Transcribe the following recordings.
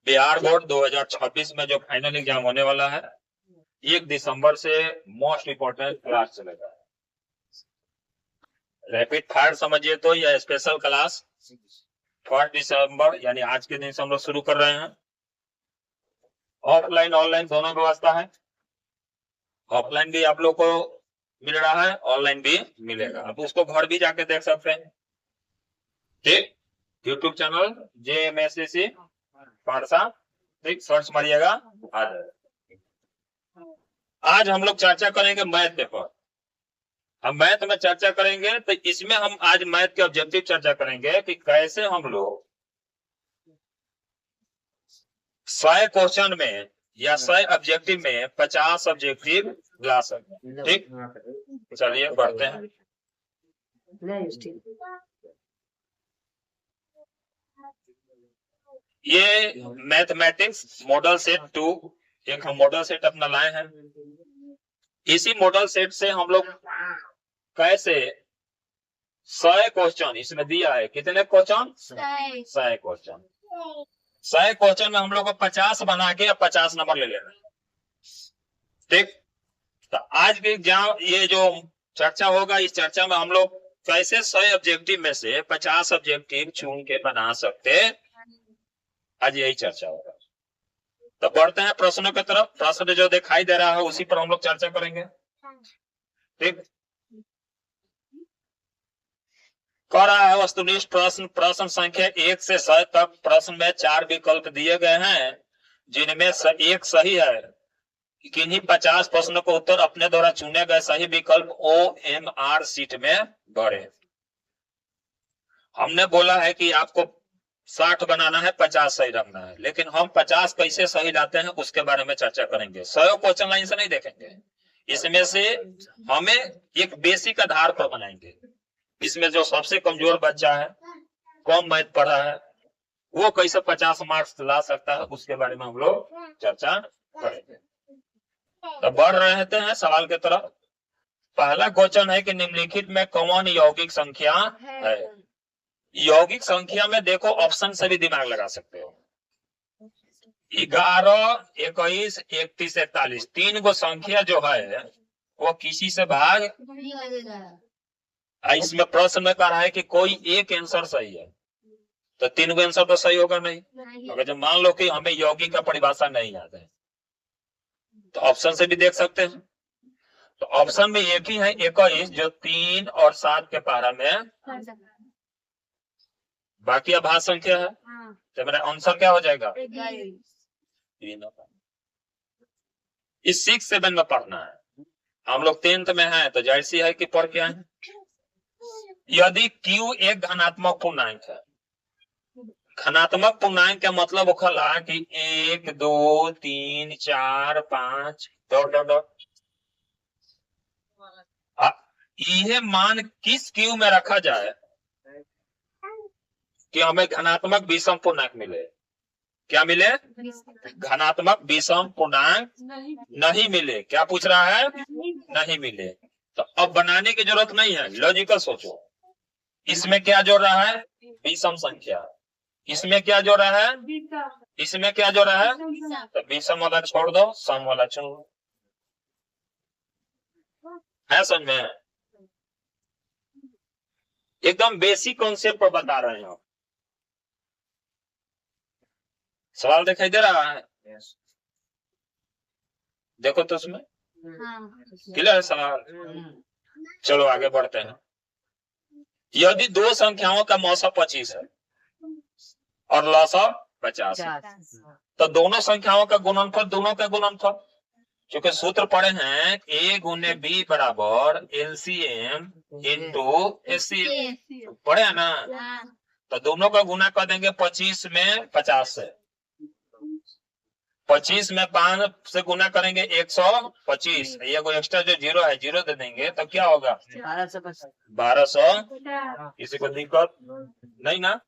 Bihar board 2026 में जो final exam होने वाला है, 1 दिसंबर से मोस्ट इम्पोर्टेंट क्लास चलेगा। रैपिड फायर समझिए तो यह स्पेशल क्लास 1 दिसंबर यानी आज के दिन से हम लोग शुरू कर रहे हैं। ऑफलाइन ऑनलाइन दोनों व्यवस्था है। ऑफलाइन भी आप लोग को मिल रहा है, ऑनलाइन भी मिलेगा। आप उसको घर भी जाके देख सकते हैं। ठीक, यूट्यूब चैनल JMSCC पारसा, ठीक, सर्च मारिएगा आ जाएगा। आज हम लोग चर्चा करेंगे मैथ पेपर। हम मैथ में चर्चा करेंगे तो इसमें हम आज मैथ के ऑब्जेक्टिव चर्चा करेंगे कि कैसे हम लोग 100 क्वेश्चन में या 100 ऑब्जेक्टिव में 50 ऑब्जेक्टिव ला सकते हैं। ठीक, चलिए बढ़ते हैं। ये मैथमेटिक्स मॉडल सेट 2 एक हम मॉडल सेट अपना लाए हैं। इसी मॉडल सेट से हम लोग कैसे 100 क्वेश्चन इसमें दिया है। कितने क्वेश्चन? 100 क्वेश्चन। 100 क्वेश्चन में हम लोग को 50 बना के 50 नंबर ले लेना। ठीक, तो आज भी एग्जाम ये जो चर्चा होगा, इस चर्चा में हम लोग कैसे 100 ऑब्जेक्टिव में से 50 ऑब्जेक्टिव चुन के बना सकते, आज यही चर्चा होगा। तो बढ़ते हैं प्रश्नों की तरफ। प्रश्न जो दिखाई दे रहा है उसी पर हम लोग चर्चा करेंगे। ठीक, कह रहा है वस्तुनिष्ठ प्रश्न। प्रश्न संख्या 1 से 100 तक प्रश्न में 4 विकल्प दिए गए हैं, जिनमें एक सही है। किन्हीं 50 प्रश्नों को उत्तर अपने द्वारा चुने गए सही विकल्प OMR सीट में भरे। हमने बोला है कि आपको 60 बनाना है, 50 सही रखना है, लेकिन हम 50 कैसे सही लाते हैं उसके बारे में चर्चा करेंगे। 100 क्वेश्चन लाइन से नहीं देखेंगे, इसमें से हमें एक बेसिक आधार पर बनाएंगे। इसमें जो सबसे कमजोर बच्चा है, कम मैथ पढ़ा है, वो कैसे 50 मार्क्स ला सकता है उसके बारे में हम लोग चर्चा करेंगे। तो बढ़ रहते हैं सवाल की तरफ। पहला क्वेश्चन है कि निम्नलिखित में कौन यौगिक संख्या है। यौगिक संख्या में देखो ऑप्शन से भी दिमाग लगा सकते हो। 11, 21, 31, 41 तीन गो संख्या जो है वो किसी से भाग। इसमें प्रश्न में कह रहा है कि कोई एक आंसर सही है, तो 3 गो आंसर तो सही होगा नहीं। अगर जब मान लो कि हमें यौगिक का परिभाषा नहीं याद है तो ऑप्शन से भी देख सकते हैं। तो ऑप्शन में एक ही है 21, जो 3 और 7 के पारा में, बाकी अभाज्य संख्या है। तो मेरा आंसर क्या हो जाएगा? इस 6, 7 में पढ़ना है। हम लोग 10th में है तो जाहिर सी है कि पढ़ के आए। यदि Q एक धनात्मक पूर्णांक है, धनात्मक पूर्णांक का मतलब होगा कि 1, 2, 3, 4, 5 डॉट। यह मान किस Q में रखा जाए कि हमें धनात्मक विषम पूर्णांक मिले? क्या मिले? धनात्मक विषम पूर्णांक नहीं मिले। क्या पूछ रहा है? नहीं मिले। तो अब बनाने की जरूरत नहीं है, लॉजिकल सोचो। इसमें क्या जोड़ रहा है? विषम संख्या। इसमें क्या जोड़ रहा है? इसमें क्या जोड़ रहा है? तो विषम वाला छोड़ दो, सम वाला चुनो। है समझ में? एकदम बेसिक कॉन्सेप्ट पर बता रहे हैं। सवाल दिखाई दे रहा है? देखो तो उसमें क्लियर है सवाल। चलो आगे बढ़ते हैं। यदि दो संख्याओं का मौसा 25 है और लौसा 50 है, तो दोनों संख्याओं का गुणनफल, दोनों का गुणनफल, क्योंकि सूत्र पढ़े हैं A गुने B बराबर LCM इंटू HCF, पढ़े हैं ना? तो दोनों का गुना कर देंगे 25 में 50 से, 25 में 5 से गुना करेंगे 125, ये कोई एक्स्ट्रा जो जीरो है जीरो दे देंगे तो क्या होगा? 1200। किसी को दिक्कत नहीं ना?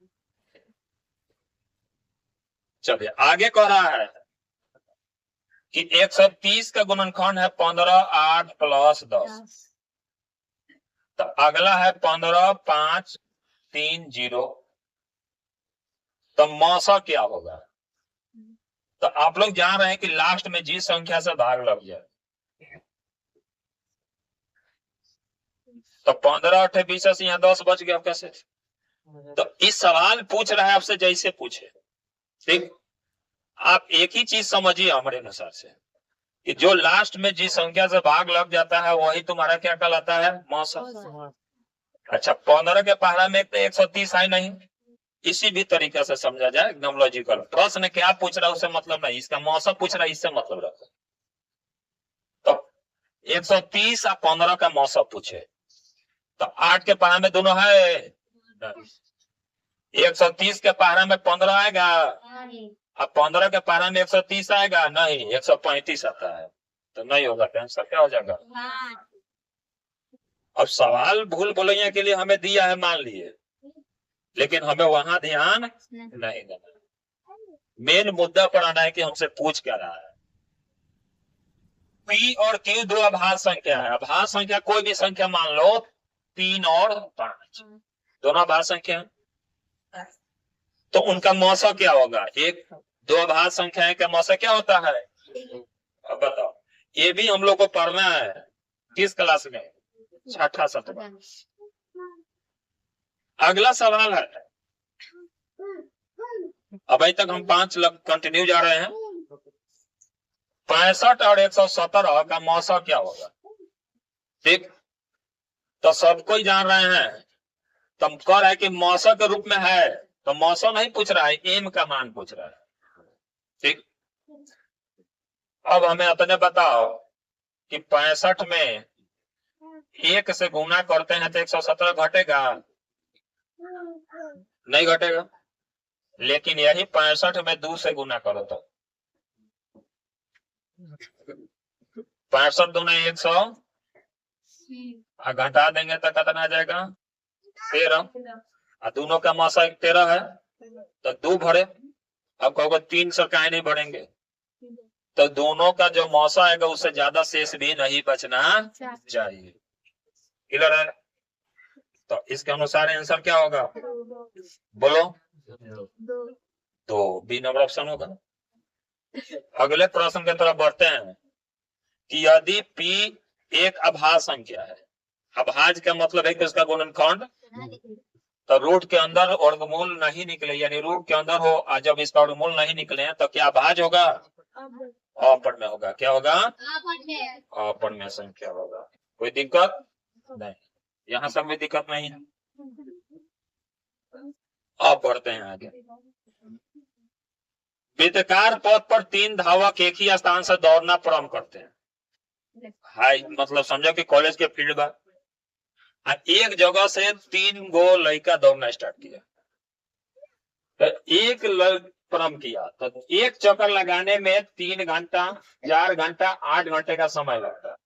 चलिए आगे कह रहा है कि 130 का गुणनखंड है 15, 8 प्लस 10। तो अगला है 15, 5, 3, 0। तो मौसा क्या होगा? तो आप लोग जान रहे हैं कि लास्ट में जिस संख्या से भाग लग जाए, तो 15 8 20 यहाँ 10 बच गया कैसे? तो इस सवाल पूछ रहा है आपसे जैसे पूछे, ठीक। आप एक ही चीज समझिए हमारे अनुसार से कि जो लास्ट में जिस संख्या से भाग लग जाता है वही तुम्हारा क्या कहलाता है? मौसा। अच्छा, 15 के पहाड़ा में तो 130 है नहीं, इसी भी तरीके से समझा जाए, एकदम लॉजिकल। प्रश्न क्या पूछ रहा है उससे मतलब नहीं, इसका मौसम पूछ रहा है इससे मतलब रखा। तो 130 और 15 का मौसम पूछे तो 8 के पहाड़ा में दोनों है, 130 के पहाड़ा में 15 आएगा, अब 15 के पहाड़ा में 130 आएगा नहीं, 135 आता है, तो नहीं होगा। आंसर क्या हो जाएगा? अब सवाल भूल भुलैया के लिए हमें दिया है मान लिए, लेकिन हमें वहां ध्यान नहीं देना। मेन मुद्दा पर आना है कि हमसे पूछ क्या रहा है। P और Q दो अभाज्य संख्या है। अभाज्य संख्या कोई भी संख्या मान लो, 3 और 5 दोनों अभाज्य संख्या, तो उनका मौसा क्या होगा? एक दो अभाज्य संख्या का मौसा क्या होता है? अब बताओ, ये भी हम लोग को पढ़ना है किस क्लास में? छठा सतवा। अगला सवाल है, अभी तक हम 5 कंटिन्यू जा रहे हैं। 65 और 117 का मौसा क्या होगा? ठीक, तो सबको ही जान रहे हैं। तुम कह रहे हैं कि मौसा के रूप में है, तो मौसा नहीं पूछ रहा है, एम का मान पूछ रहा है। ठीक, अब हमें अपने बताओ कि 65 में 1 से गुना करते हैं तो 117 घटेगा? नहीं घटेगा। लेकिन यही 65 में 2 से गुना करो तो 65 दूना 100, घटा देंगे तो कितना आ जाएगा? 13। और दोनों का मौसा 13 है तो 2 भरे। अब कहोगे 3 से काहे नहीं भरेंगे? तो दोनों का जो मौसा आएगा उससे ज्यादा शेष भी नहीं बचना चाहिए। क्लियर है? तो इसके अनुसार आंसर क्या होगा? बोलो। 2 बी नंबर ऑप्शन होगा। अगले प्रश्न की तरफ बढ़ते हैं कि यदि P एक अभाज्य संख्या है, अभाज्य का मतलब है कि उसका गुणनखंड, तो रूट के अंदर वर्गमूल नहीं निकले, यानी रूट के अंदर हो और जब इसका वर्गमूल नहीं निकले तो क्या अभाज्य होगा? अपढ़ में होगा। क्या होगा? अपढ़ में संख्या होगा। कोई दिक्कत नहीं, यहाँ सब में दिक्कत नहीं है। अब बढ़ते हैं आगे। वृत्ताकार पथ पर 3 धावक एक ही स्थान से दौड़ना प्रारंभ करते हैं। हाई मतलब समझो कि कॉलेज के फील्ड में एक जगह से 3 गो लड़का दौड़ना स्टार्ट किया, तो एक प्रारंभ किया तो एक चक्कर लगाने में 3 घंटा 4 घंटा 8 घंटे का समय लगता है।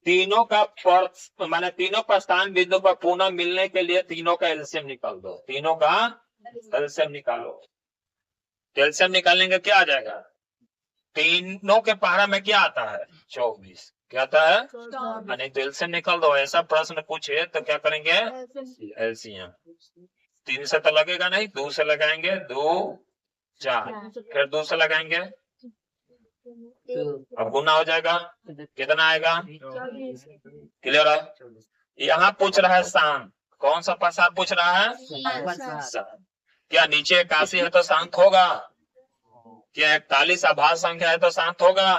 तीनों का माने तीनों प्रस्थान बिंदु पर पुनः मिलने के लिए तीनों का एलसीएम निकाल दो। तीनों का एलसीएम निकालो। एलसीएम निकालने का क्या आ जाएगा? तीनों के पहाड़ा में क्या आता है? 24। क्या आता है? नहीं तो एलसीएम निकाल दो। ऐसा प्रश्न पूछे तो क्या करेंगे? एलसीएम। 3 से तो लगेगा नहीं, 2 से लगाएंगे, 2 4, फिर 2 से लगाएंगे, अब गुना हो जाएगा, कितना आएगा? क्लियर है? यहाँ पूछ रहा है शांत। कौन सा प्रसाद पूछ रहा है? क्या नीचे 81 है तो शांत होगा? क्या 41 अभाज्य संख्या है तो शांत होगा?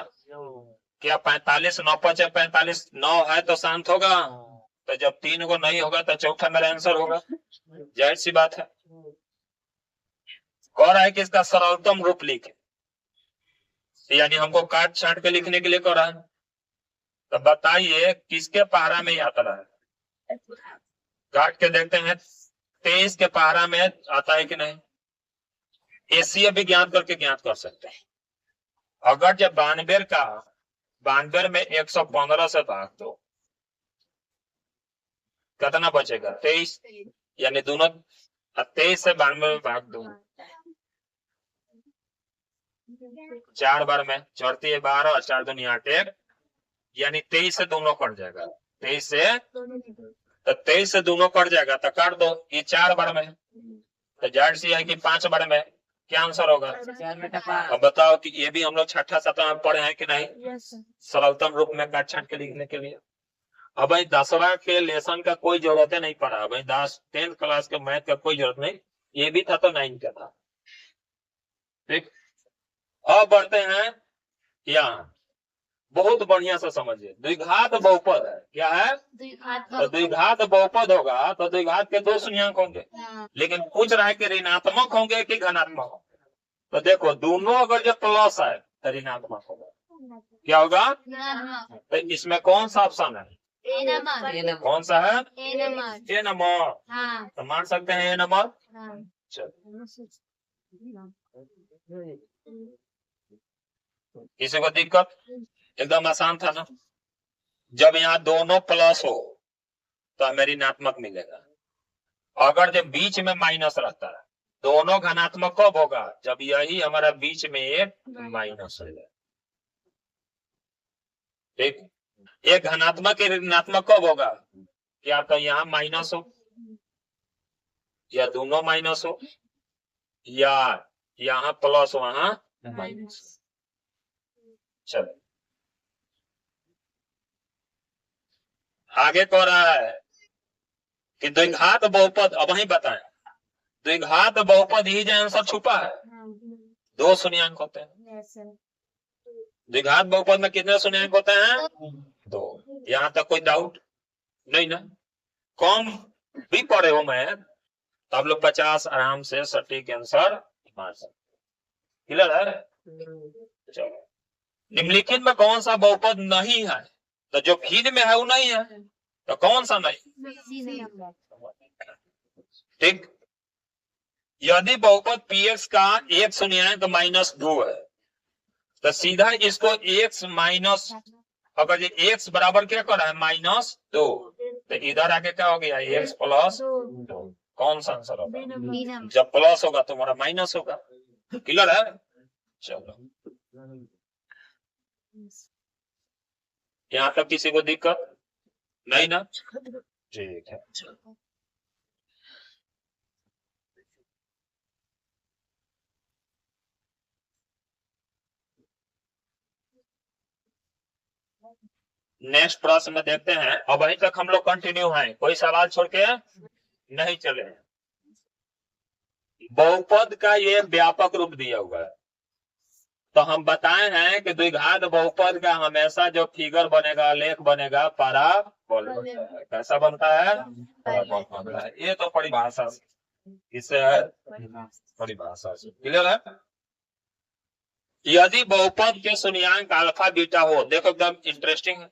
क्या 45 9 5 45 9 है तो शांत होगा? तो जब 3 को नहीं होगा तो चौथा मेरा आंसर होगा। जाहिर सी बात है। कह रहा है कि इसका सरलतम रूप लिखे, यानी हमको काट छाट के लिखने के लिए कह रहा है। तो बताइए किसके पहाड़ा में यात्रा है? काट के देखते हैं 23 के पहाड़ा में आता है कि नहीं। एसीए भी ज्ञात करके ज्ञात कर सकते हैं। अगर जब 92 में 115 से भाग दो कितना बचेगा? 23, यानी दोनों 23 से 92 में भाग दो 4 बार में चढ़ती है 12 और 4 दूनी 8, यानी 23 से दोनों कट जाएगा। 23 से दोनों कट जाएगा तो काट दो। ये 4 बार में तो जाहिर सी है कि 5 बार में क्या आंसर होगा। अब बताओ कि ये भी हम लोग छठा सातवां में पढ़े हैं कि नहीं, सरलतम रूप में काट छाट के लिखने के लिए। अब भाई 10वां के लेसन का कोई जरूरत नहीं पड़ा, भाई 10th क्लास के मैथ का कोई जरूरत नहीं, ये भी था तो 9 का था। ठीक, अब बढ़ते हैं यहाँ, बहुत बढ़िया से समझिए, द्विघात बहुपद है, क्या है, तो द्विघात बहुपद होगा तो द्विघात के 2 शून्यंक होंगे, लेकिन पूछ रहा है कि ऋणात्मक होंगे कि धनात्मक होंगे। तो देखो दोनों अगर जो प्लस है तो ऋणात्मक होगा, क्या होगा, तो इसमें कौन सा ऑप्शन है, कौन सा है, ए नंबर, तो मान सकते हैं ए नंबर। किसी को दिक्कत, एकदम आसान था ना। जब यहाँ दोनों प्लस हो तो हमें ऋणात्मक मिलेगा, अगर जब बीच में माइनस रहता है, दोनों धनात्मक कब होगा, जब यही हमारा बीच में एक माइनस होगा। ठीक, एक धनात्मक ऋणात्मक कब होगा, क्या तो यहाँ माइनस हो, या दोनों माइनस हो, या यहाँ प्लस वहां माइनस। चलो आगे कह रहा है कि द्विघात बहुपद, अब वही बताएं, द्विघात बहुपद ही जो आंसर छुपा है, 2 शून्यंक होते हैं। द्विघात बहुपद में कितने शून्यंक होते हैं, 2। यहाँ तक कोई डाउट नहीं ना, कम भी पढ़े हो मैं तो आप लोग 50 आराम से सटीक आंसर मार सकते, क्लियर है। चलो निम्नलिखित में कौन सा बहुपद नहीं है, तो जो भीड़ में है वो नहीं है, तो कौन सा नहीं, ठीक, यदि बहुपद px का एक शून्यंक -2 है तो सीधा इसको x माइनस, अगर ये x बराबर क्या कर रहा है -2, तो इधर आके क्या हो गया x + 2, कौन सा आंसर होगा, जब प्लस होगा तो हमारा माइनस होगा, क्लियर है। चलो यहाँ तक किसी को दिक्कत नहीं ना, ठीक है। नेक्स्ट प्रश्न में देखते हैं, अब अभी तक हम लोग कंटिन्यू हैं, कोई सवाल छोड़ के नहीं चले। बहुपद का ये व्यापक रूप दिया हुआ है, तो हम बताए हैं कि द्विघात बहुपद का हमेशा जो फिगर बनेगा, लेख बनेगा, पैराबोला बनता है। कैसा बनता है, पैराबोला बनता है। ये तो परिभाषा इससे है, परिभाषा से क्लियर है। यदि बहुपद के शून्यंक अल्फा बीटा हो, देखो एकदम इंटरेस्टिंग है,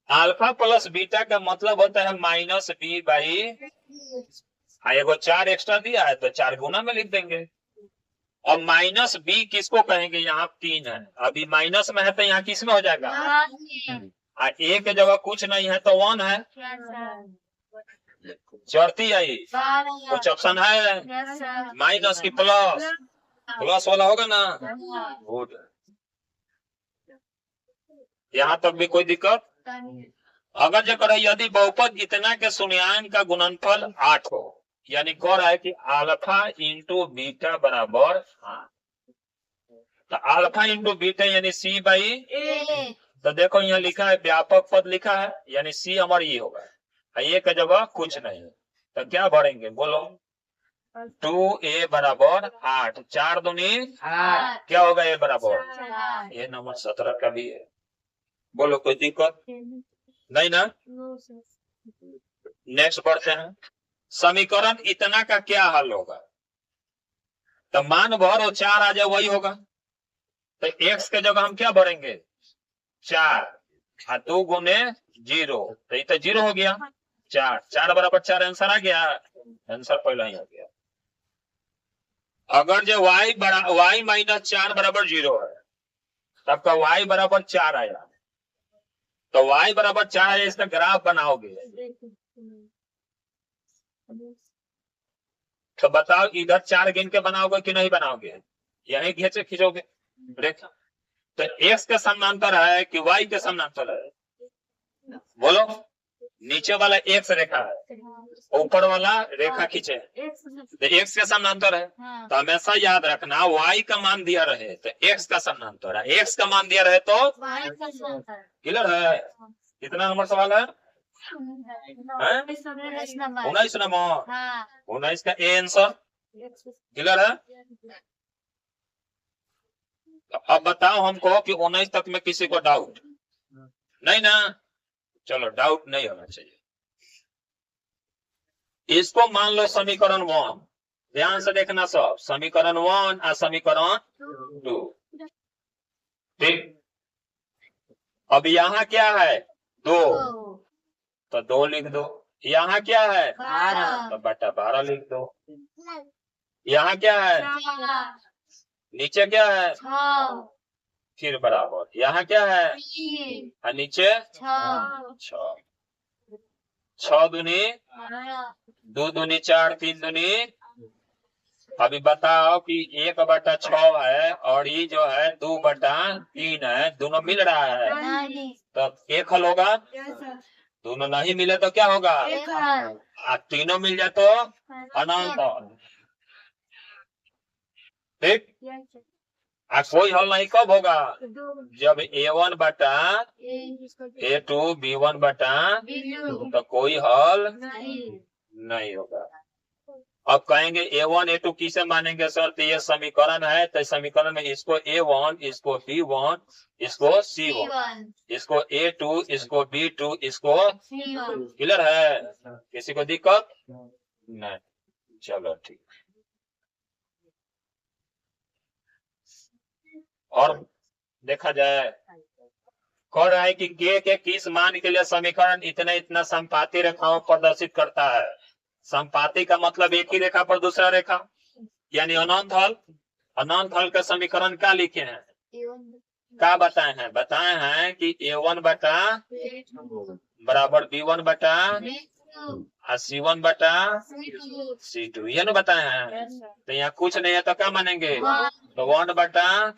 अल्फा प्लस बीटा का मतलब होता है -b/, एगो 4 एक्स्ट्रा दिया है तो 4 गुना में लिख देंगे। और -b किसको कहेंगे, यहाँ 3 है, अभी माइनस में है तो यहाँ किस में हो जाएगा, a के जगह कुछ नहीं है तो 1 है, चढ़ती आई कुछ ऑप्शन है, माइनस की प्लस, प्लस वाला होगा ना, गुड। यहाँ तक भी कोई दिक्कत। अगर जो करे यदि बहुपद इतना के शून्यंक का गुणनफल 8 हो, यानी कह रहा है कि अल्फा इंटू बीटा बराबर 8, तो अल्फा इंटू बीटा यानी c/a, तो देखो यहाँ लिखा है व्यापक पद लिखा है, यानी c हमारा ये होगा, ये का जगह कुछ नहीं, तो क्या भरेंगे बोलो, 2a बराबर 8, 4 दूनी 8, क्या होगा a बराबर, ये नंबर 17 का भी है, बोलो कोई दिक्कत नहीं ना। नेक्स्ट बढ़ते हैं, समीकरण इतना का क्या हल होगा, तो मान भर और 4 आ जाए वही होगा, तो x के जगह हम क्या भरेंगे 4, 2 गुने 0, तो ये तो 0 हो गया, 4 बराबर 4 आंसर आ गया, आंसर पहला ही आ गया। अगर जो y -4 बराबर 0 है, तब का y बराबर 4 आया, तो y बराबर 4 आया, इसका ग्राफ बनाओगे तो बताओ इधर 4 गिन के बनाओगे कि नहीं बनाओगे, यही खींचे खींचोगे रेखा, तो x के समानांतर है कि y के समानांतर है, बोलो नीचे वाला एक्स रेखा है, ऊपर वाला रेखा खींचे तो एक्स का समानांतर है। तो हमेशा याद रखना y का मान दिया रहे तो x का समानांतर है, x का मान दिया रहे तो क्लियर है। कितना नंबर सवाल है? 19 नंबर। 19 का ए आंसर क्लियर है। अब बताओ हमको कि 19 तक में किसी को डाउट नहीं ना? चलो डाउट नहीं होना चाहिए। इसको मान लो समीकरण 1, ध्यान से देखना सब, समीकरण 1 और समीकरण 2, ठीक। अब यहाँ क्या है 2, तो 2 लिख दो। यहाँ क्या है 12, तो बटा 12 लिख दो। यहाँ क्या है नीचे क्या है 6, फिर बराबर, यहाँ क्या है 3, और नीचे 6, 6, 6 दूनी 2 दूनी 4, 3 दूनी। अभी बताओ कि 1/6 है और ये जो है 2/3 है, दोनों मिल रहा है तो एक हल होगा। दोनों नहीं मिले तो क्या होगा? तीनों मिल जाए तो अनंत, ठीक। कोई हल नहीं कब होगा? जब A1/A2 B1/, तो कोई हल नहीं होगा। अब कहेंगे A1 A2 किसे मानेंगे सर? तो ये समीकरण है, तो समीकरण में इसको A1, इसको B1, इसको C1, इसको A2, इसको B2, इसको क्लियर है। किसी को दिक्कत नहीं? चलो ठीक। और देखा जाए कह रहा है कि के किस मान के लिए समीकरण इतना इतना संपाती रेखाओं प्रदर्शित करता है। संपाती का मतलब एक ही रेखा पर दूसरा रेखा, यानी अनंत हल। अनंत हल का समीकरण क्या लिखे हैं, क्या बताए हैं? बताए हैं कि A1 बटा बराबर B1 बटा C1 बटा C2, ये ना बताए हैं। तो यहाँ कुछ नहीं है तो क्या मानेंगे? तो 1 बटा,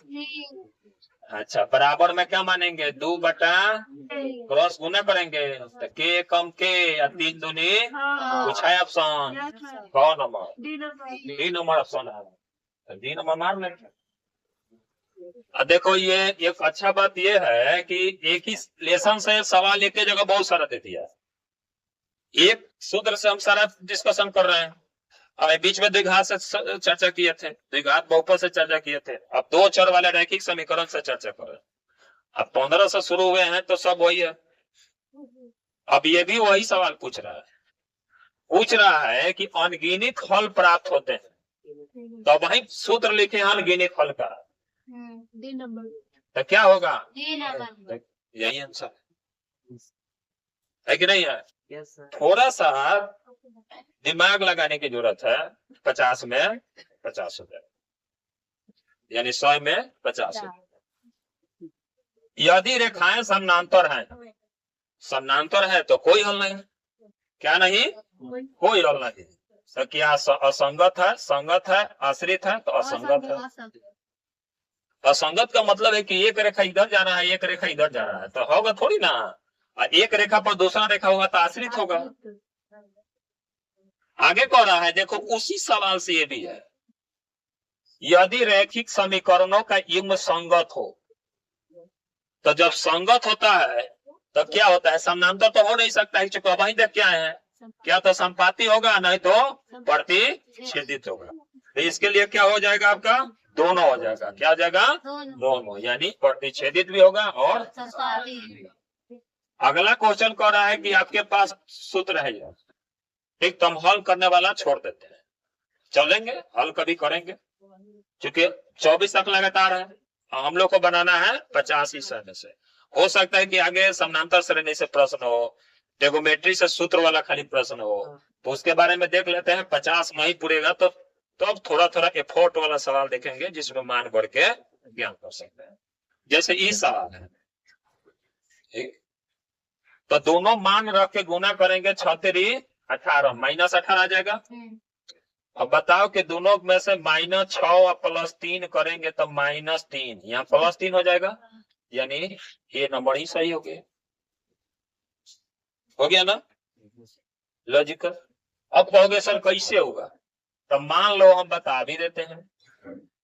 अच्छा बराबर में क्या मानेंगे? 2 बटा, क्रॉस गुना करेंगे तो के कम के या 3 दूनी कुछ है ऑप्शन? कौन नंबर? डी नंबर ऑप्शन है, तो डी नंबर मार लेंगे। देखो ये एक अच्छा बात ये है कि एक ही लेसन से सवाल एक ही जगह बहुत सारा दे दिया। एक सूत्र से हम सारा डिस्कशन कर रहे हैं। अब बीच में द्विघात से चर्चा किए थे, द्विघात बहुपद से चर्चा किए थे, अब 2 चर वाले रैखिक समीकरण से चर्चा कर रहे हैं। अब 15 से शुरू हुए हैं तो सब वही है। अब ये भी वही सवाल पूछ रहा है कि अनगिनत हल प्राप्त होते हैं, तो वही सूत्र लिखे अनगिनत हल का, तो क्या होगा? यही आंसर है कि नहीं है? थोड़ा सा दिमाग लगाने की जरूरत है। 50 में 50 हो जाए, यानी 100 में 50 हो जाए। यदि रेखाएं समानांतर हैं, समानांतर है तो कोई हल नहीं। क्या नहीं? कोई हल नहीं। तो क्या असंगत है? संगत है। आश्रित है तो असंगत है। असंगत का मतलब है कि एक रेखा इधर जा रहा है, एक रेखा इधर जा रहा है, तो होगा थोड़ी ना। एक रेखा पर दूसरा रेखा होगा तो आश्रित होगा। आगे कह रहा है, देखो उसी सवाल से ये भी है, यदि रैखिक समीकरणों का युग्म संगत हो, तो जब संगत होता है तो क्या होता है? समानांतर तो हो नहीं सकता है, चूंकि वही देख क्या है, क्या तो संपाती होगा नहीं तो प्रतिच्छेदित होगा। तो इसके लिए क्या हो जाएगा आपका? दोनों हो जाएगा। क्या हो जाएगा? दोनों, यानी प्रतिच्छेदित भी होगा और अगला क्वेश्चन कह रहा है कि आपके पास सूत्र है यह, ठीक, तो हम हल करने वाला छोड़ देते हैं, चलेंगे हल कभी करेंगे, क्योंकि 24 तक लगातार है, हम लोग को बनाना है 85 श्रेणी से। हो सकता है कि आगे समानांतर श्रेणी से प्रश्न हो, टेगोमेट्री से सूत्र वाला खाली प्रश्न हो, तो उसके बारे में देख लेते हैं। 50 नहीं पूरेगा तो अब थोड़ा थोड़ा एफोर्ट वाला सवाल देखेंगे जिसमें मान बढ़ के ज्ञान कर सकते हैं। जैसे ये सवाल है, ठीक, तो दोनों मान रख के गुना करेंगे, 6 18 माइनस 18 आ जाएगा। अब बताओ कि दोनों में से -6 और +3 करेंगे तो -3, यहाँ +3 हो जाएगा, यानी ये नंबर ही सही हो गया ना। लॉजिकल। अब कहोगे सर कैसे होगा, तो मान लो हम बता भी देते हैं।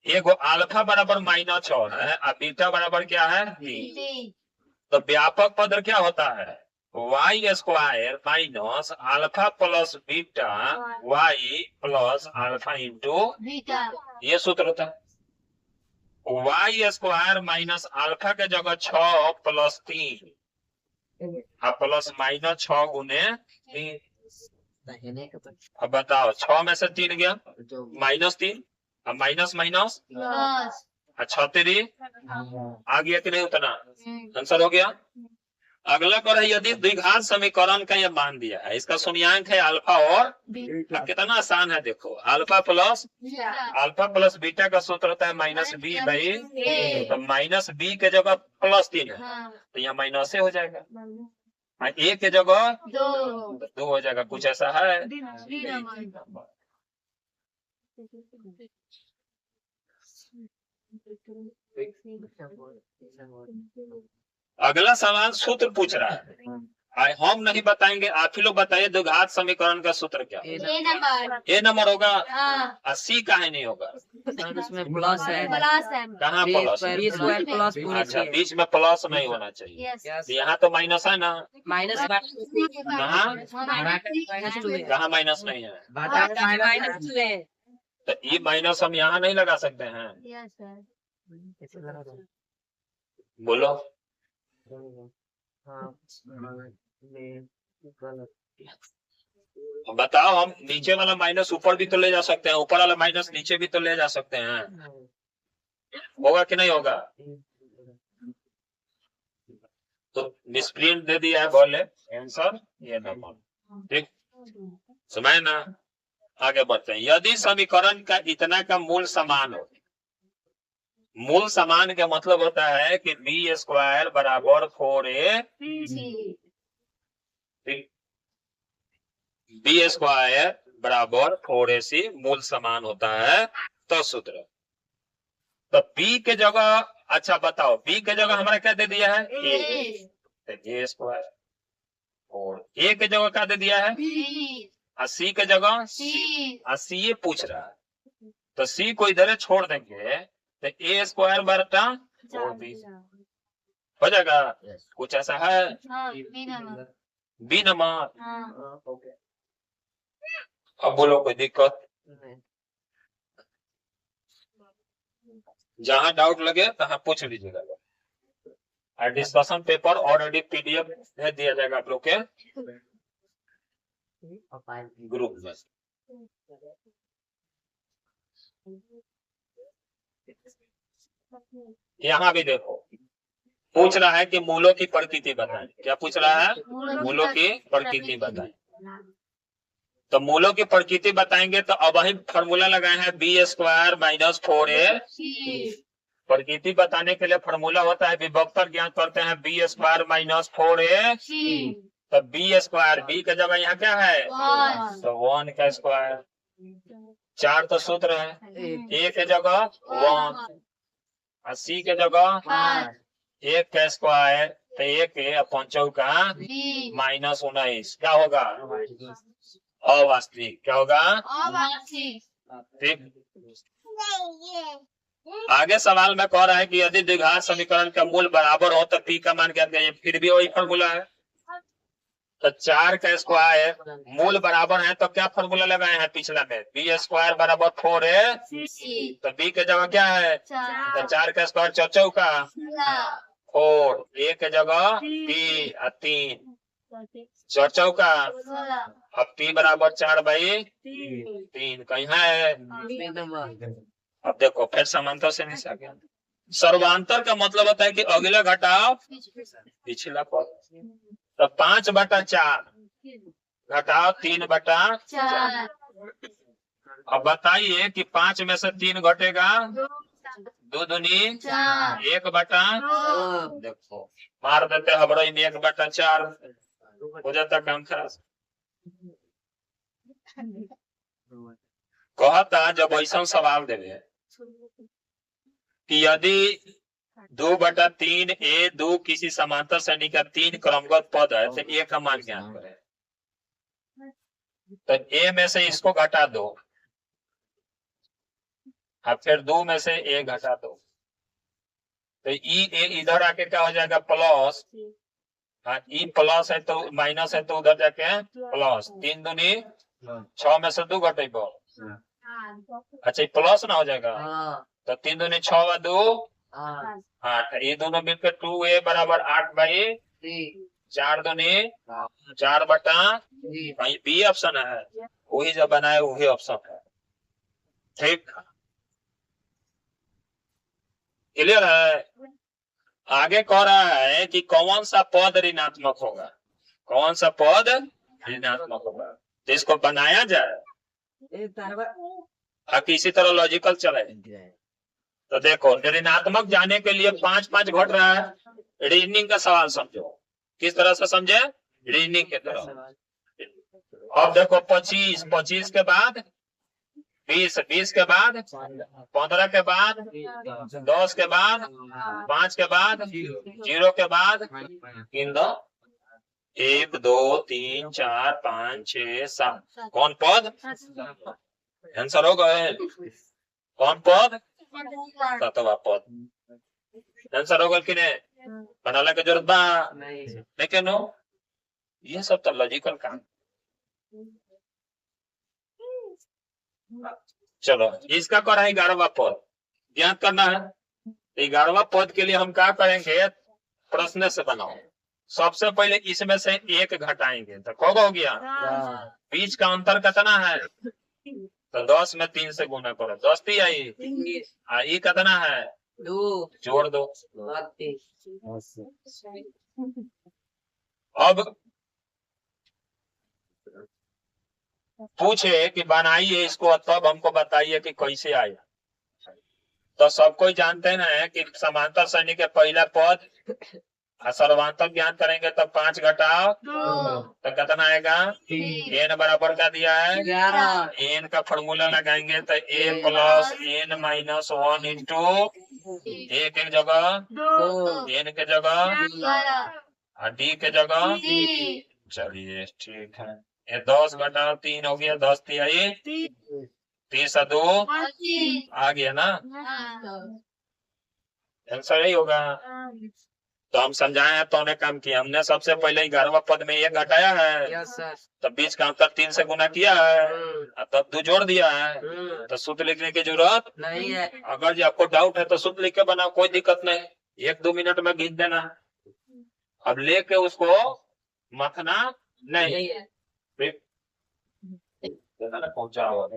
एगो अल्फा बराबर -6 है और बीटा बराबर क्या है 3। तो व्यापक पद क्या होता है y square minus alpha plus beta y plus alpha into beta, ये सूत्र होता है। y स्क्वायर माइनस अल्फा के जगह 6 प्लस 3 प्लस -6 गुने 3। अब बताओ 6 में से 3 गया -3, अब माइनस माइनस -3 आ गया कि नहीं, उतना आंसर हो गया। अगला कर है यदि द्विघात समीकरण का ये मान दिया है, इसका शून्यांक है अल्फा और कितना आसान है देखो, अल्फा प्लस बीटा का सूत्र होता है -b/a, तो -b के जगह +3 है तो यहाँ माइनस हो जाएगा, a के जगह 2 हो जाएगा, कुछ ऐसा है। अगला सवाल सूत्र पूछ रहा है, हम नहीं बताएंगे, आप ही लोग बताइए द्विघात समीकरण का सूत्र क्या ए नंबर होगा। सी काहे नहीं होगा, उसमें प्लस है, कहाँ प्लस, अच्छा बीच में प्लस नहीं होना चाहिए, यहाँ तो माइनस है ना, माइनस कहाँ माइनस नहीं है, तो ये माइनस हम यहाँ नहीं लगा सकते हैं, बोलो। बताओ, हम नीचे वाला माइनस ऊपर भी तो ले जा सकते हैं, ऊपर वाला माइनस नीचे भी तो ले जा सकते हैं, होगा कि नहीं होगा। तो मिसप्रिंट दे दिया है, बोले आंसर ये नंबर, ठीक समझ ना। आगे बढ़ते हैं, यदि समीकरण का इतना का मूल समान हो, मूल समान का मतलब होता है कि बी स्क्वायर बराबर 4a, बी स्क्वायर बराबर 4ac मूल समान होता है तो सूत्र। तो b के जगह, अच्छा बताओ b के जगह हमारा क्या दे दिया है a स्क्वायर, और a के जगह क्या दे दिया है और c के जगह c ये पूछ रहा है, तो c को इधर छोड़ देंगे तो a स्क्वायर बटा 4b हो जाएगा, कुछ ऐसा है बी नंबर। अब बोलो कोई दिक्कत, जहां डाउट लगे तहां पूछ लीजिएगा, और डिस्कशन पेपर ऑलरेडी पीडीएफ भेज दिया जाएगा आप लोग के ग्रुप में। यहाँ भी देखो पूछ रहा है कि मूलों की प्रकृति बताएं, क्या पूछ रहा है, मूलों की प्रकृति बताएं। तो मूलों की प्रकृति बताएंगे तो अब ही फॉर्मूला लगाए हैं बी स्क्वायर माइनस 4a, प्रकृति बताने के लिए फॉर्मूला होता है विभक्तर ज्ञात करते हैं बी स्क्वायर माइनस 4a, तो बी स्क्वायर, बी का जगह यहाँ क्या है तो 1 का स्क्वायर, 4 तो सूत्र है, a के जगह 1 और c के जगह 1 का स्क्वायर, तो 1 अपन चौका -19 क्या होगा अवास्तविक, क्या होगा ठीक। आगे सवाल में कह रहा है कि यदि द्विघात समीकरण का मूल बराबर हो तो p का मान क्या दिया, फिर भी वही फॉर्मूला है, तो 4 का स्क्वायर मूल बराबर है तो क्या फॉर्मूला लगाए हैं पिछला में, बी स्क्वायर बराबर 4a, तो b के जगह क्या है तो 4 का स्क्वायर चौका 4, a के जगह p 3 चौका, अब p बराबर 4/3 कहीं है। अब देखो फिर समांतर से नीचे आ गया, सर्वांतर का मतलब होता है कि अगला घटाओ पिछला पद, तो 5/4 घटाओ 3/4। अब बताइए कि 5 में से 3 घटेगा 2 दूनी 1/, देखो मार देते हबड़ई में 1/4 हो जाता काम खराब। कहता जब ऐसा सवाल देवे कि यदि 2/3 a2 किसी समांतर श्रेणी का 3 क्रमगत पद है तो a का मान ज्ञात करें, तो ए में से इसको घटा दो, अब फिर 2 में से ए घटा दो, तो ई ए इधर आके क्या हो जाएगा प्लस, हाँ ई प्लस है तो माइनस है तो उधर जाके प्लस, 3 दूनी 6 में से 2 घटेबो, अच्छा ये प्लस ना हो जाएगा, हाँ तो 3 दूनी 6 व 2 हाँ 8, ये दोनों मिलकर 2a बराबर 8/, 4 दूनी 4 बटा, वही बी ऑप्शन है, वही जो बनाए वही ऑप्शन है, ठीक, क्लियर है। आगे कह रहा है कि कौन सा पद ऋणात्मक होगा, कौन सा पद ऋणात्मक होगा, तो इसको बनाया जाए और किसी तरह लॉजिकल चले, तो देखो ऋणात्मक जाने के लिए 5-5 घट रहा है, रीजनिंग का सवाल समझो, किस तरह से समझे, रीजनिंग के तरह। अब देखो 25 के बाद 20 के बाद 15 के बाद 10 के बाद 5 के बाद 0 के बाद, गिन दो 1 2 3 4 5 6 7, कौन पद आंसर हो गए, कौन पद, सातवां पद आंसर हो गए कि नहीं, बनाने की जरूरत बा, लेकिन ये सब तो लॉजिकल काम। चलो इसका कर है 11वां पद, ज्ञात करना है, 11वां पद के लिए हम क्या करेंगे, प्रश्न से बनाओ, सबसे पहले इसमें से एक घटाएंगे तो कब हो गया, बीच का अंतर कितना है, तो 10 में 3 से गुना करो, 10 थी आई, ये कितना है 2 जोड़ दो, 32 अब पूछे कि बनाइए इसको तब हमको बताइए कि कैसे आया, तो सब कोई जानते हैं कि समांतर श्रेणी के पहला पद सर्वांतर ज्ञात करेंगे तब 5 घटाओ तो कितना आएगा, एन बराबर का दिया है 11 एन का फॉर्मूला लगाएंगे तो ए प्लस एन माइनस 1 इंटू ए के जगह 2 एन के जगह और डी के जगह, चलिए ठीक है, ये 10 घटाओ 3 हो गया, 10 थी आई 30 और 2 आ गया ना, आंसर यही होगा। तो हम समझाए हैं तो ने काम किया, हमने सबसे पहले 11वां पद में एक घटाया है, यस सर तब बीच का अंतर 3 से गुना किया है और तब 2 जोड़ दिया है, तो सूत्र लिखने की जरूरत नहीं है, अगर जी आपको डाउट है तो सूत्र लिख के बनाओ, कोई दिक्कत नहीं, 1-2 मिनट में घिस देना, अब लेके उसको मथना नहीं, नहीं है पहुंचा हुआ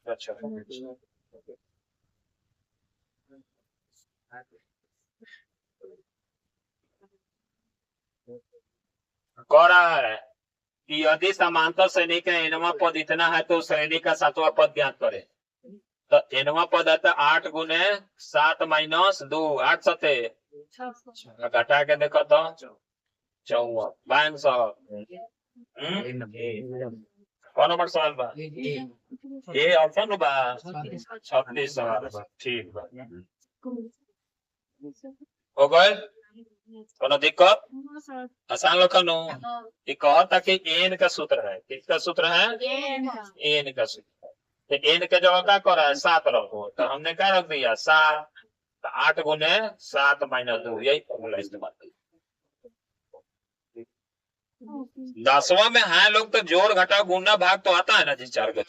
अच्छा कह रहा है कि यदि समांतर श्रेणी का एनवां पद इतना है तो श्रेणी का 7वां पद ज्ञात करें, तो एनवां पद आता 8 गुने 7 माइनस 2, 8 सते घटा के देखो तो 54 52 कौन नंबर सवाल बा, ये ऑप्शन बा 36 सवाल बा, ठीक बा, हो गए, कोनो दिक्कत, आसान लखन ये कहता कि एन का सूत्र है, किसका सूत्र है, एन का सूत्र, तो एन के जगह क्या कर रहा है 7 रखो, तो हमने क्या रख दिया 7, तो 8 गुने 7 माइनस 2, यही फॉर्मूला इस्तेमाल किया। 10वां में है लोग तो जोड़ घटा गुना भाग तो आता है ना जी, 4 गो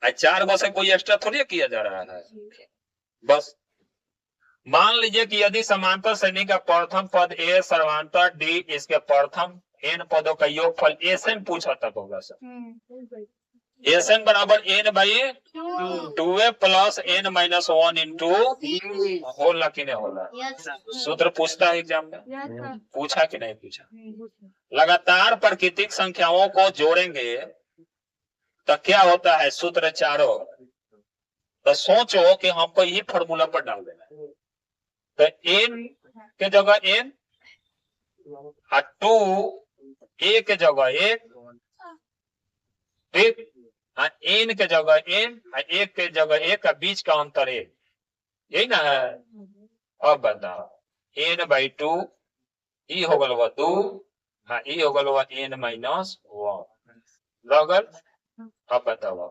4 गो से कोई एक्स्ट्रा थोड़ी किया जा रहा है, बस मान लीजिए कि यदि समांतर श्रेणी का प्रथम पद ए सर्वांतर डी इसके प्रथम एन पदों का योगफल एसएन पूछा तब होगा सर, एसएन बराबर n by 2a plus n minus 1 into होला कि नहीं होला, सूत्र पूछता है एग्जाम में, पूछा कि नहीं पूछा, लगातार प्राकृतिक संख्याओं को जोड़ेंगे तो क्या होता है सूत्र चारों, तो सोचो कि हमको यही फॉर्मूला पर डाल देना है, तो एन के जगह एन और 2 ए के जगह 1, ठीक, एन के जगह एन और 1 के जगह 1 का बीच का अंतर 1, यही ना है। अब बताओ n/2 ई हो गल 2, हाँ ई हो गल n-1 लगल। अब बताओ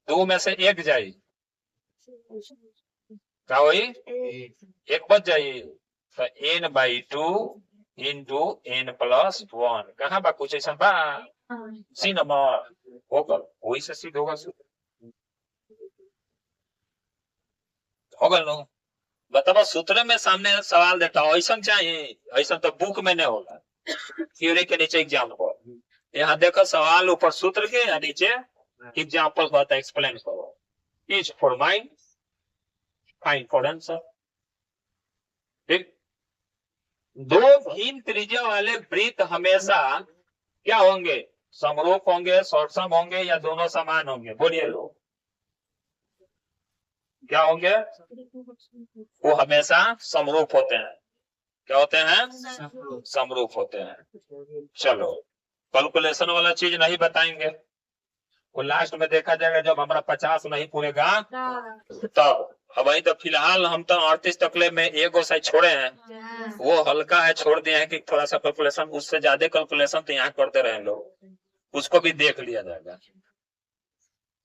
2 में से 1 जाई क्या हुई, 1 बच जाई, तो n/2 इंटू n+1 कहाँ बा, कुछ ऐसा बा सी नंबर होगा, वही से सिद्ध होगा, होगा नो। बताओ सूत्र में सामने सवाल देता हूँ ऐसा चाहिए, ऐसा तो बुक में नहीं होगा, थ्योरी के नीचे एग्जाम्पल, यहाँ देखो सवाल ऊपर सूत्र के या नीचे एग्जाम्पल कहता है एक्सप्लेन करो, is for mind find for answer. ठीक, दो भिन्न त्रिज्या वाले वृत्त हमेशा क्या होंगे, समरूप होंगे, सम होंगे या दोनों समान होंगे, बोलिए लोग क्या होंगे, वो हमेशा समरूप होते हैं, क्या होते हैं, समरूप होते हैं। चलो कैलकुलेशन वाला चीज नहीं बताएंगे, वो लास्ट में देखा जाएगा जब हमारा 50 नहीं पूरेगा तब। अब वही तो फिलहाल हम तो 38 तकले में एक साइड छोड़े हैं, वो हल्का है छोड़ दिए हैं कि थोड़ा सा कैलकुलेशन, उससे ज्यादा कैलकुलेशन तो यहाँ करते रहे लोग, उसको भी देख लिया जाएगा।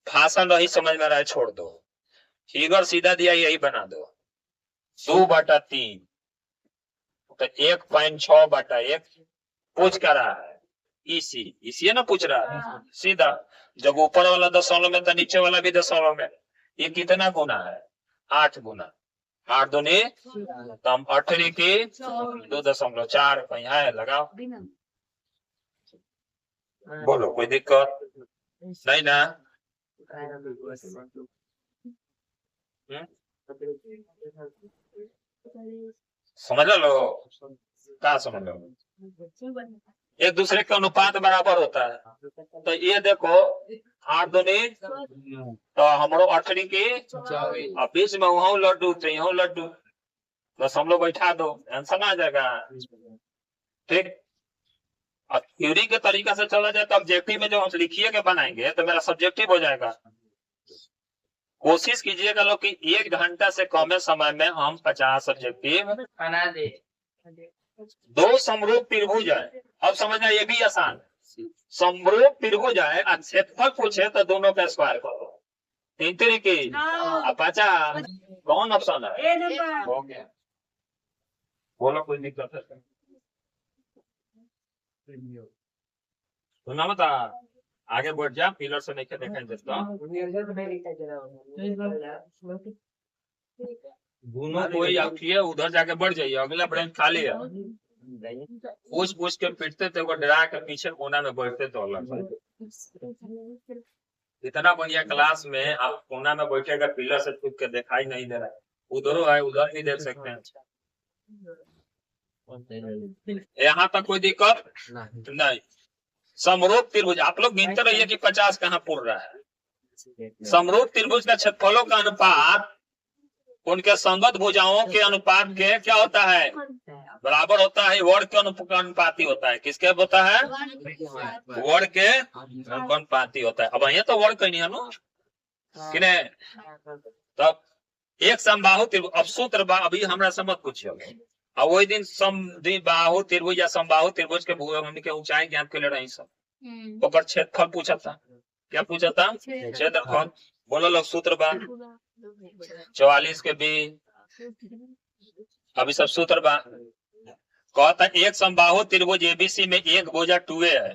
भाषा नहीं समझ में रहा है छोड़ दो, फिगर सीधा दिया यही बना दो, 2/3 तो 1.6/1 पूछ कर रहा है, इसी ना पूछ रहा है सीधा, जब ऊपर वाला दशमलव में तो नीचे वाला भी दशमलव में, ये कितना गुना है, 8 गुना, 8 दूनी तो हम 18 की 2.4 है, लगाओ बोलो कोई दिक्कत नहीं ना। समझ लो, क्या समझ लो, एक दूसरे का अनुपात बराबर होता है, तो ये देखो 8 दूनी तो हमारो 18 की, और बीच में वहां लड्डू तो यहाँ लड्डू, बस हम लोग बैठा दो आंसर आ जाएगा। ठीक, और थ्योरी के तरीका से चला जाए तो ऑब्जेक्टिव में जो हम लिखिए के बनाएंगे तो मेरा सब्जेक्टिव हो जाएगा। कोशिश कीजिएगा लोग कि 1 घंटा से कम समय में हम 50 सब्जेक्टिव बना दे। 2 समरूप त्रिभुज है, अब समझना ये भी आसान है, समरूप त्रिभुज है और क्षेत्रफल पूछे तो दोनों का स्क्वायर करो, 3 तरीके 50 कौन ऑप्शन है, हो गया, बोलो कोई दिक्कत है, सुना बता आगे बढ़ जा, पिलर से नहीं देखा देता दोनों कोई आखिए उधर जाके बढ़ जाइए, अगला ब्रेंच खाली है, पूछ के पिटते थे वो डरा के पीछे कोना में बैठते तो अलग, इतना बढ़िया क्लास में आप कोना में बैठेगा पिलर से छुप के दिखाई नहीं दे रहा है, उधर है उधर भी देख सकते हैं, यहाँ तक कोई दिक्कत नहीं। समरूप त्रिभुज आप लोग गिनते रहिए कि 50 कहाँ पूर रहा है, समरूप त्रिभुज का क्षेत्रफलों का अनुपात उनके संगत भुजाओं के अनुपात के क्या होता है, बराबर होता है, वर्ग के अनुपाती होता है, किसके होता है, वर्ग के अनुपाती होता है। अब यहाँ तो वर्ग कहीं नहीं है ना कि नहीं, तब एक समबाहु त्रिभुज, अब सूत्र अभी हमरा समझ पूछियो, और वही दिन समबाहु त्रिभुज या समबाहु त्रिभुज के हमने के ऊंचाई ज्ञान के लिए रही सब ओकर क्षेत्रफल पूछा था, क्या पूछा था, क्षेत्रफल, बोलो लोग सूत्र बा 44 के बी, अभी सब सूत्र बा, कहता एक समबाहु त्रिभुज एबीसी में एक भुजा 2a है,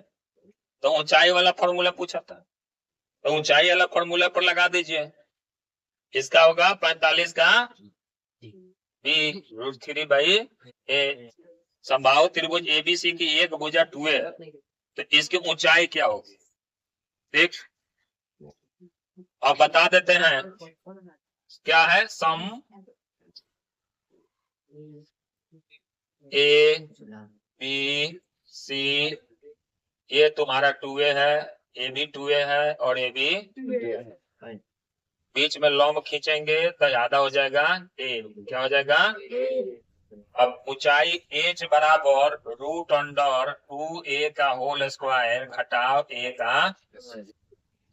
तो ऊंचाई वाला फॉर्मूला पूछा था, तो ऊंचाई वाला फॉर्मूला पर लगा दीजिए, इसका होगा 45 का b√3/a, समबाहु त्रिभुज एबीसी की एक भुजा 2a है, तो इसकी ऊंचाई क्या होगी, ठीक, अब बता देते हैं क्या है, सम ए बी सी, ये तुम्हारा 2a है, ए भी 2a है और ए भी 2a है, बीच में लंब खींचेंगे तो ज्यादा हो जाएगा ए, क्या हो जाएगा, अब ऊंचाई h बराबर √2a का होल स्क्वायर घटाव a का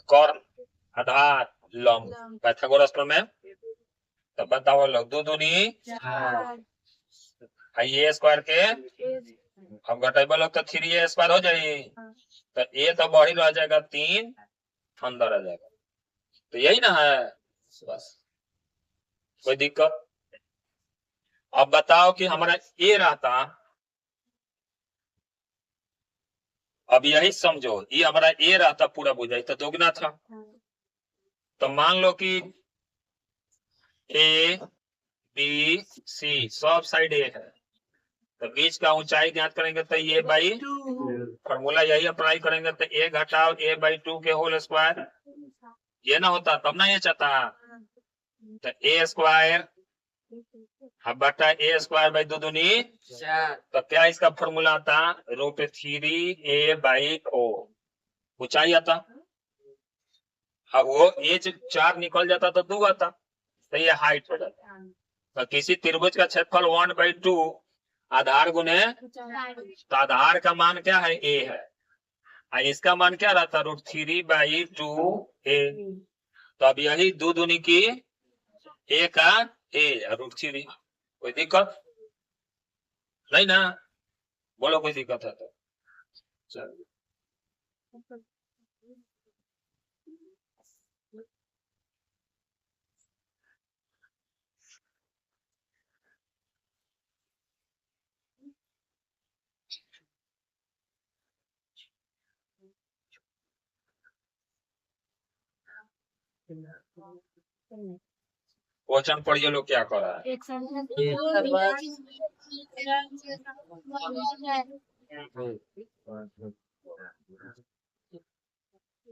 कॉर्न आधार लंब, पाइथागोरस प्रमेय तो बताओ लोग, 2 दूनी ए स्क्वायर के अब घटेबल तो 3a स्क्वायर हो जाए, तो ए तो बढ़ी रह जाएगा, 3 अंदर आ जाएगा। तो यही ना है, बस कोई दिक्कत। अब बताओ कि हमारा ए रहता, अब यही समझो, ये हमारा ए रहता पूरा बुझाई तो दोगुना था। तो मान लो कि ए बी सी सब साइड ए है, तो बीच का ऊंचाई ज्ञात करेंगे तो ये बाई फॉर्मूला यही अप्लाई करेंगे, तो ए घटाओ ए बाई 2 के होल स्क्वायर, ये ना होता तब ना ये चाहता। तो ए स्क्वायर अब बटा ए स्क्वायर बाई 2 दूनी 4 तो क्या इसका फॉर्मूला आता, √3a/4 ऊंचाई आता। अब वो ए 4 निकल जाता तो 2 आता, तो ये हाइट हो जाता। तो किसी त्रिभुज का क्षेत्रफल 1/2 आधार गुने, तो आधार का मान क्या है, ए है, और इसका मान क्या रहता, √3/2a। तो अब यही 2 दूनी की ए का ए √3, कोई दिक्कत नहीं ना, बोलो कोई दिक्कत है तो चलो। क्वेश्चन पढ़िए लोग क्या कर रहा है।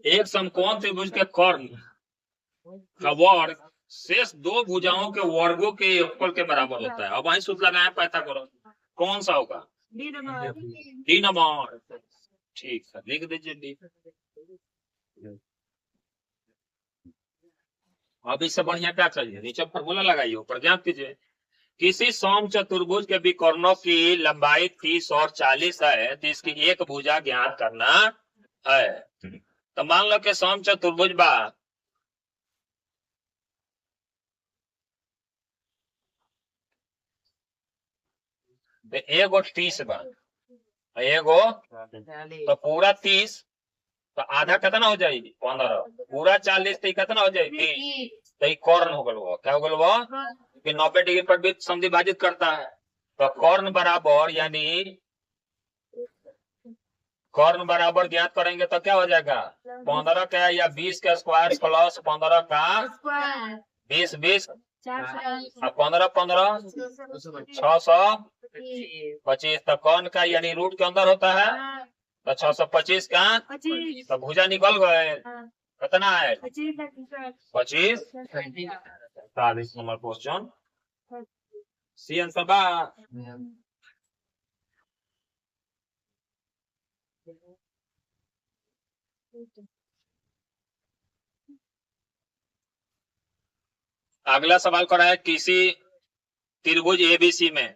एक समकोण त्रिभुज के कर्ण का वर्ग शेष 2 भुजाओं के वर्गों के योगफल के बराबर होता है। अब वही सूत्र लगाए पाइथागोरस, कौन सा होगा, डी नंबर, ठीक है लिख दीजिए डी। अब इससे बढ़िया क्या चाहिए, नीचे फॉर्मूला लगाइए, ऊपर ज्ञात कीजिए। किसी सम चतुर्भुज के विकर्णों की लंबाई 30 और 40 है, तो इसकी एक भुजा ज्ञात करना है। तो मान लो कि सम चतुर्भुज बा, एगो 30 बा, एगो तो पूरा 30, तो आधा कितना हो जाएगी 15, पूरा 40 तो कितना हो जाएगी, तो ये कर्ण हो गल, क्या हो गल वो कि 90 डिग्री पर भी समद्विभाजित करता है। तो कर्ण बराबर, यानी कर्ण बराबर ज्ञात करेंगे तो क्या हो जाएगा, 15 का या 20 का स्क्वायर प्लस 15 का 20 20 और 15 15 625। तो कर्ण का यानी रूट के अंदर होता है, तो 625 का तो भुजा निकल गए, कितना है 25। 40 नंबर क्वेश्चन सी आंसर बा। अगला सवाल करा है, किसी त्रिभुज एबीसी में,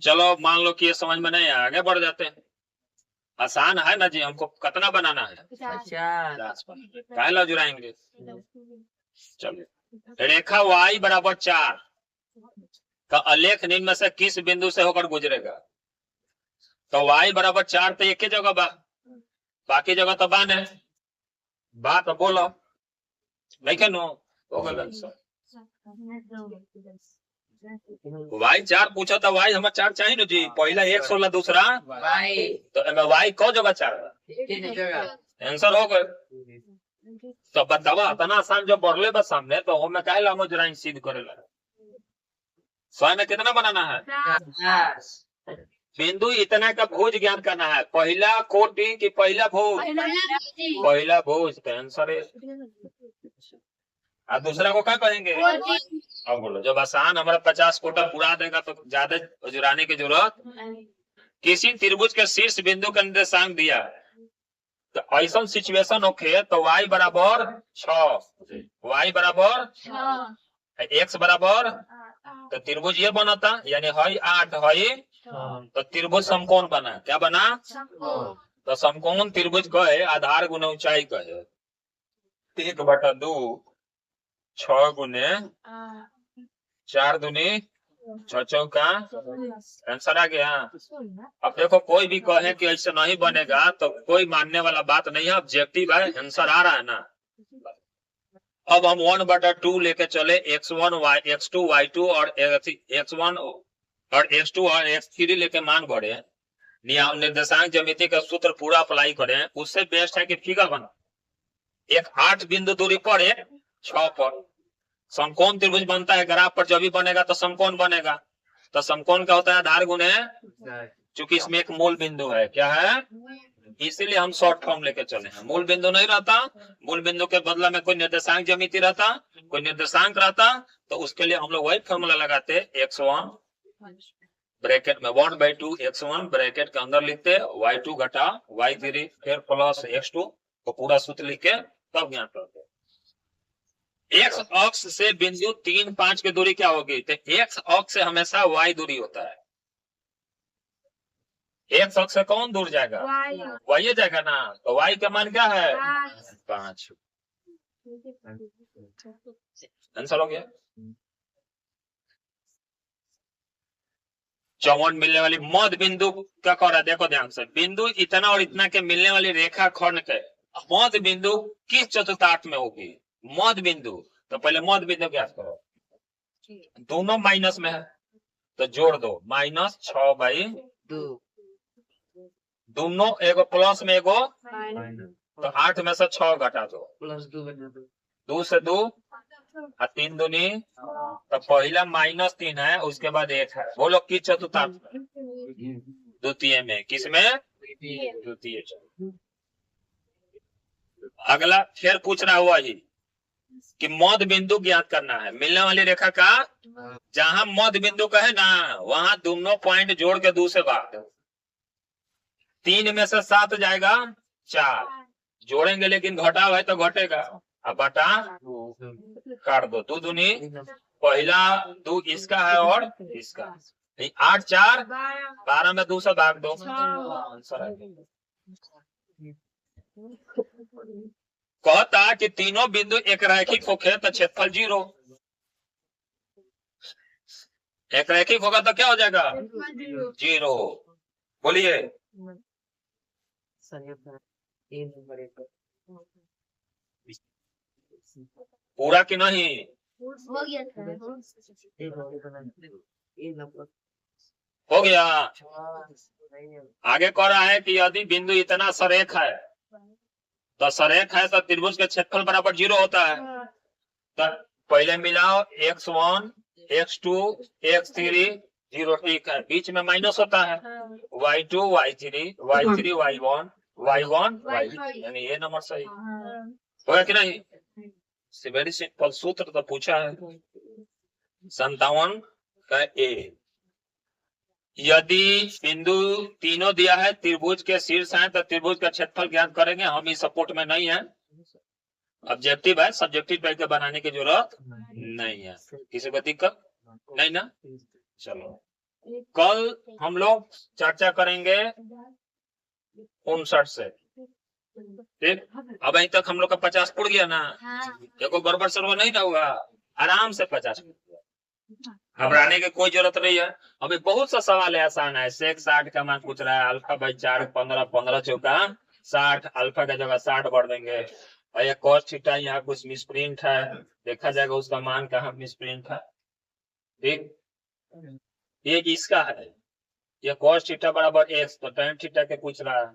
चलो मान लो कि ये समझ में नहीं है, आगे बढ़ जाते हैं। आसान है ना जी, हमको कितना बनाना है, 50 काहे ला जुड़ाएंगे। चलिए, रेखा y बराबर 4 का आलेख निम्न में से किस बिंदु से होकर गुजरेगा। तो y बराबर 4 तो एक ही जगह बा, बाकी जगह तो बान है, बात तो बोलो नहीं क्या नो हो गलत सर। y 4 पूछा था, y हमारा 4 चाहिए ना जी, पहला 116 दूसरा तो y को जगह 4 आंसर हो गए। तो बतावा इतना आसान जो बढ़ले बस सामने, तो हमें काहे ला मुजराइन सिद्ध करेला, 100 में कितना बनाना है, बिंदु इतना का भुज ज्ञात करना है, पहला कोटि की पहला भुज, पहला भुज तो आंसर है। और दूसरा को क्या कहेंगे, अब बोलो जब आसान हमारा 50 कोटा पूरा देगा तो ज्यादा जुराने की जरूरत। किसी त्रिभुज के शीर्ष बिंदु का निर्देशांक दिया है, तो ऐसा सिचुएशन होके तो y बराबर 6, y बराबर x बराबर, तो त्रिभुज ये बनता, यानी है 8 है, तो त्रिभुज समकोण बना, क्या बना, तो समकोण त्रिभुज कहे आधार गुना ऊंचाई कहे 1/2 6 गुने 4 दूनी 6 चौका, आंसर आ गया। अब देखो कोई भी कहे कि ऐसे नहीं बनेगा तो कोई मानने वाला बात नहीं है, ऑब्जेक्टिव है, आंसर आ रहा है ना। अब हम 1/2 लेके चले, x1 x2 y2 और x1 और x2 और x3 लेके मान बढ़े, निर्देशांक ज्यामिति का सूत्र पूरा अप्लाई करें। उससे बेस्ट है कि फिगर बना, एक 8 बिंदु दूरी पर एक 6 पर समकोण त्रिभुज बनता है। ग्राफ पर जब भी बनेगा तो समकोण बनेगा, तो समकोण क्या होता है, आधार गुणे, चूंकि इसमें एक मूल बिंदु है, क्या है, इसीलिए हम शॉर्ट फॉर्म लेके चले हैं। मूल बिंदु नहीं रहता, मूल बिंदु के बदला में कोई निर्देशांक ज्यामिति रहता, कोई निर्देशांक रहता, तो उसके लिए हम लोग वही फॉर्मूला लगाते, x1 ब्रैकेट में 1/2 x1 ब्रैकेट के अंदर लिखते, y2 घटा y3 फिर प्लस x2 को पूरा सूत्र लिख के तब ज्ञात करते। एक्स अक्ष से बिंदु 3, 5 की दूरी क्या होगी, तो एक्स अक्ष से हमेशा y दूरी होता है। एक्स अक्ष से कौन दूर जाएगा, y जाएगा ना, तो y का मान क्या है, 5। आंसर हो गया। 54 मिलने वाली मध्य बिंदु क्या कर रहा है, देखो ध्यान से, बिंदु इतना और इतना के मिलने वाली रेखा खंड के मध्य बिंदु किस चतुर्थांश में होगी, मध्य बिंदु। तो पहले मध्य बिंदु ज्ञात करो, दोनों माइनस में है तो जोड़ दो, -6/2, दोनों एगो प्लस में एगो, तो 8 में से 6 घटा दो, +2 से 2 और 3 दूनी, तो पहला -3 है, उसके बाद 1 है। बोलो किस चतुर्थांश में, द्वितीय में, किसमें, द्वितीय। अगला फिर पूछ रहा हुआ ही कि मध्य बिंदु ज्ञात करना है, मिलने वाली रेखा का जहां मध्य बिंदु का है ना वहां दोनों पॉइंट जोड़ के 2 से भाग दो, 3 में से 7 जाएगा 4, जोड़ेंगे लेकिन घटाव है तो घटेगा, अब बटा काट दो, 2 दूनी, पहला 2 इसका है और इसका, 8 4 12 में 2 से भाग दो, आंसर है। कहता कि तीनों बिंदु एक रैखिक होके तो क्षेत्रफल 0, एक रैखिक होगा तो क्या हो जाएगा, 0। बोलिए पूरा कि नहीं, हो गया। आगे कह रहा है कि यदि बिंदु इतना सरेख है, तो सरेख है तो त्रिभुज के क्षेत्रफल बराबर 0 होता है। तो पहले मिलाओ x1 x2 x3 0, ठीक है, बीच में माइनस होता है, y2 y3 y3 y1 y1 y, यानी ये नंबर सही होगा कि नहीं। वेरी सिंपल सूत्र तो पूछा है 57 का ए। यदि बिंदु तीनों दिया है, त्रिभुज के शीर्ष है, तो त्रिभुज का क्षेत्रफल ज्ञात करेंगे। हम इस सपोर्ट में नहीं है, ऑब्जेक्टिव है, सब्जेक्टिव टाइप के बनाने की जरूरत नहीं है, किसी को दिक्कत नहीं ना। चलो कल हम लोग चर्चा करेंगे 59 से, ठीक। अब अभी तक हम लोग का 50 पुड़ गया ना, देखो गड़बड़ सरबड़ नहीं ना हुआ, आराम से 50 घबराने की कोई जरूरत नहीं है। अभी बहुत सा सवाल है आसान है, सेक 60 का मान पूछ रहा है, अल्फा बाई 4 15 15 चौका 60, अल्फा का जगह 60 बढ़ देंगे, और ये cos थीटा यहाँ कुछ मिसप्रिंट है, देखा जाएगा उसका मान कहाँ मिसप्रिंट है, ठीक। ये इसका है, ये cos थीटा बराबर x, तो tan थीटा के पूछ रहा है।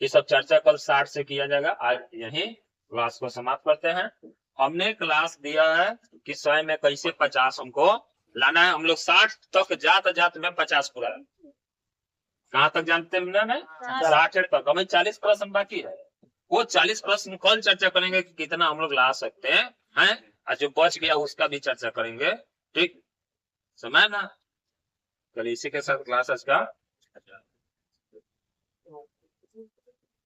ये सब चर्चा कल 60 से किया जाएगा। आज यही क्लास को समाप्त करते हैं। हमने क्लास दिया है कि 100 में कैसे 50 हमको लाना है। हम लोग 60 तक जात में 50 पूरा, कहाँ तक जानते हैं में 60 तक, हमें 40 प्रश्न बाकी है। वो 40 प्रश्न कल चर्चा करेंगे कि कितना हम लोग ला सकते हैं, और जो बच गया उसका भी चर्चा करेंगे, ठीक। समय ना, कल इसी के साथ क्लास आज का